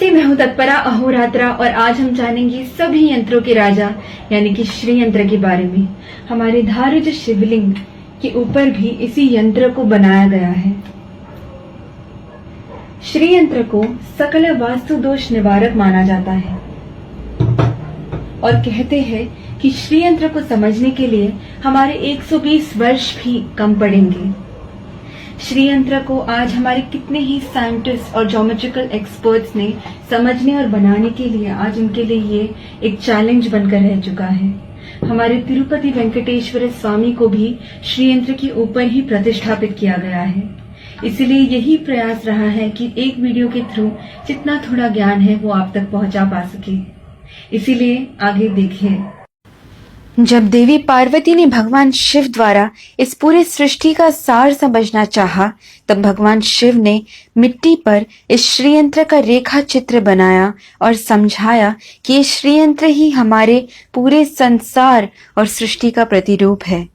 नमस्ते, मैं हूं तत्परा अहोरात्रा और आज हम जानेंगे सभी यंत्रों के राजा यानी कि श्री यंत्र के बारे में। हमारे धारुज शिवलिंग के ऊपर भी इसी यंत्र को बनाया गया है। श्री यंत्र को सकल वास्तु दोष निवारक माना जाता है और कहते हैं कि श्री यंत्र को समझने के लिए हमारे 120 वर्ष भी कम पड़ेंगे। श्री यंत्र को आज हमारे कितने ही साइंटिस्ट और ज्योमेट्रिकल एक्सपर्ट्स ने समझने और बनाने के लिए आज उनके लिए ये एक चैलेंज बनकर रह चुका है। हमारे तिरुपति वेंकटेश्वर स्वामी को भी श्री यंत्र के ऊपर ही प्रतिष्ठापित किया गया है। इसलिए यही प्रयास रहा है कि एक वीडियो के थ्रू जितना थोड़ा ज्ञान है वो आप तक पहुंचा पा सके। इसीलिए आगे देखिए। जब देवी पार्वती ने भगवान शिव द्वारा इस पूरे सृष्टि का सार समझना चाहा, तब भगवान शिव ने मिट्टी पर इस श्रीयंत्र का रेखा चित्र बनाया और समझाया कि ये श्रीयंत्र ही हमारे पूरे संसार और सृष्टि का प्रतिरूप है।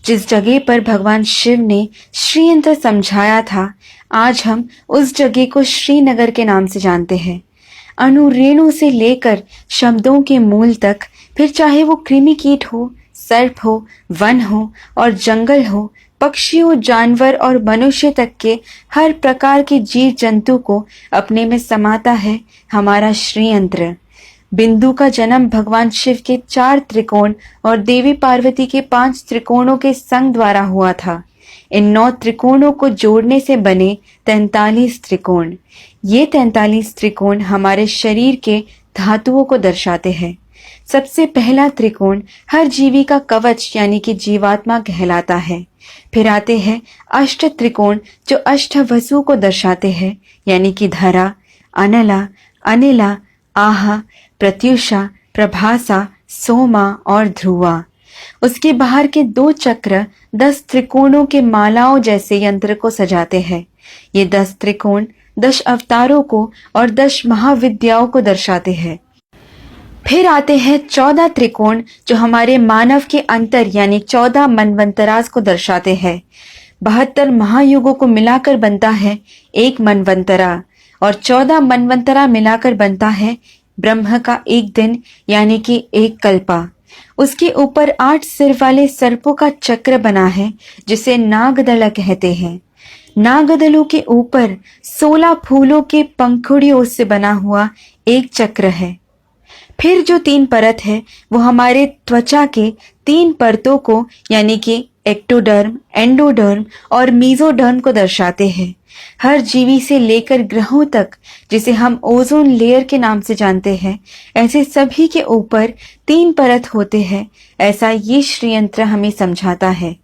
जिस जगह पर भगवान शिव ने श्रीयंत्र समझाया था, आज हम उस जगह को श्रीनगर के नाम से जानते हैं। अणु रेणु से लेकर शब्दों के मूल तक, फिर चाहे वो कृमि कीट हो, सर्प हो, वन हो और जंगल हो, पक्षियों, जानवर और मनुष्य तक के हर प्रकार के जीव जंतु को अपने में समाता है हमारा श्रीयंत्र। बिंदु का जन्म भगवान शिव के 4 त्रिकोण और देवी पार्वती के 5 त्रिकोणों के संग द्वारा हुआ था। इन 9 त्रिकोणों को जोड़ने से बने 43 त्रिकोण। ये 43 त्रिकोण हमारे शरीर के धातुओं को दर्शाते हैं। सबसे पहला त्रिकोण हर जीवी का कवच यानी कि जीवात्मा कहलाता है। फिर आते हैं अष्ट त्रिकोण जो अष्ट वसु को दर्शाते हैं यानी कि धरा, अनला, अनिला, आहा, प्रत्युषा, प्रभासा, सोमा और ध्रुवा। उसके बाहर के 2 चक्र 10 त्रिकोणों के मालाओं जैसे यंत्र को सजाते हैं। ये 10 त्रिकोण 10 अवतारों को और 10 महाविद्याओं को दर्शाते हैं। फिर आते हैं 14 त्रिकोण जो हमारे मानव के अंतर यानी 14 मनवंतरास को दर्शाते हैं। 72 महायुगों को मिलाकर बनता है एक मनवंतरा और 14 मनवंतरा मिलाकर बनता है ब्रह्म का एक दिन यानी कि एक कल्पा। उसके ऊपर 8 सिर वाले सर्पों का चक्र बना है जिसे नागदल कहते हैं। नागदलों के ऊपर 16 फूलों के पंखुड़ियों से बना हुआ एक चक्र है। फिर जो 3 परत है वो हमारे त्वचा के 3 परतों को यानी कि एक्टोडर्म, एंडोडर्म और मीजोडर्म को दर्शाते हैं। हर जीवी से लेकर ग्रहों तक, जिसे हम ओजोन लेयर के नाम से जानते हैं, ऐसे सभी के ऊपर 3 परत होते हैं। ऐसा ये श्रीयंत्र हमें समझाता है।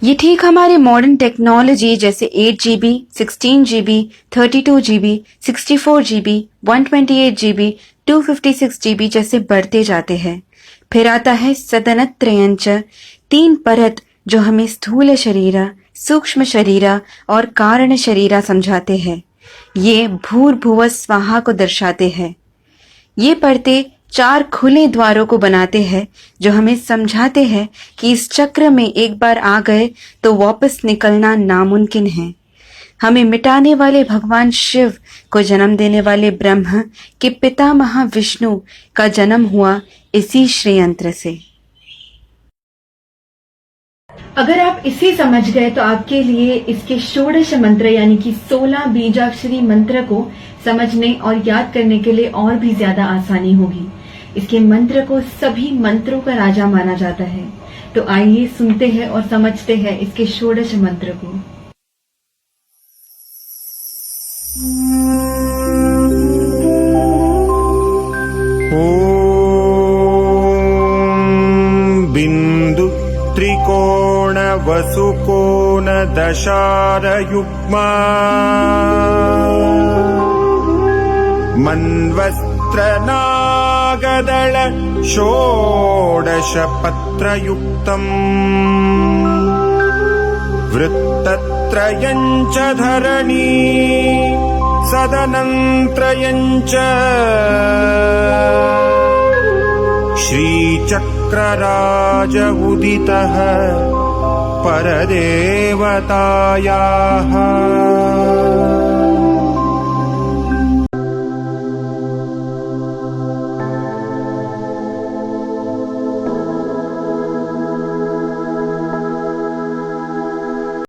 ये ठीक हमारे मॉडर्न टेक्नोलॉजी जैसे 8 GB, 16 GB, 32 GB, 64 GB, 128 GB, 256 GB जैसे बढ़ते जाते हैं। फिर आता है सदनत्रयंच 3 परत जो हमें स्थूल शरीरा, सूक्ष्म शरीरा और कारण शरीरा समझाते हैं। ये भूर्भुव स्वाहा को दर्शाते हैं। ये परतें 4 खुले द्वारों को बनाते हैं जो हमें समझाते हैं कि इस चक्र में एक बार आ गए तो वापस निकलना नामुमकिन है। हमें मिटाने वाले भगवान शिव को जन्म देने वाले ब्रह्म के पितामह विष्णु का जन्म हुआ इसी श्रीयंत्र से। अगर आप इसे समझ गए तो आपके लिए इसके षोडश मंत्र यानी कि 16 बीजाक्षरी मंत्र को समझने और याद करने के लिए और भी ज्यादा आसानी होगी। इसके मंत्र को सभी मंत्रों का राजा माना जाता है। तो आइए सुनते हैं और समझते हैं इसके षोडश मंत्र को। बिंदु त्रिकोण वसुकोण दशार युग्मा मन्वस्त्र नागदल षोडश पत्रयुक्तम् वृत्तत्रयञ्च धरणी सदनंत्रयञ्च श्रीचक्रराज उदितः परदेवतायाः